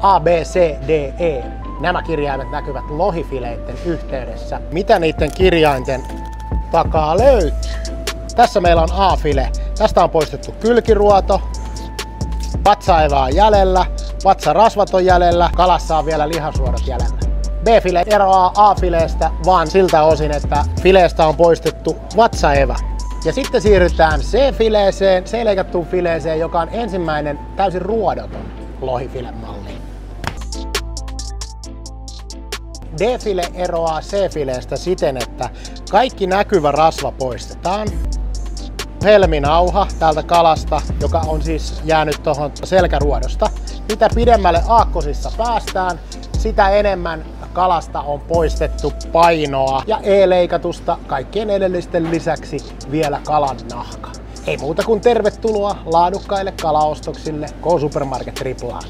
A, B, C, D, E. Nämä kirjaimet näkyvät lohifileitten yhteydessä. Mitä niiden kirjainten takaa löytyy? Tässä meillä on A-file. Tästä on poistettu kylkiruoto. Vatsaevä on jäljellä, vatsarasvat on jäljellä, kalassa on vielä lihasuorat jäljellä. B-file eroaa A-fileestä vaan siltä osin, että fileestä on poistettu vatsaevä. Ja sitten siirrytään C-fileeseen, C-leikattuun fileeseen, joka on ensimmäinen täysin ruodoton lohifilemalli. D-file eroaa C-fileestä siten, että kaikki näkyvä rasva poistetaan. Helminauha täältä kalasta, joka on siis jäänyt tuohon selkäruodosta. Mitä pidemmälle aakkosissa päästään, sitä enemmän kalasta on poistettu painoa ja E-leikatusta kaikkien edellisten lisäksi vielä kalan nahka. Ei muuta kuin tervetuloa laadukkaille kalaostoksille K-Supermarket Triplaan.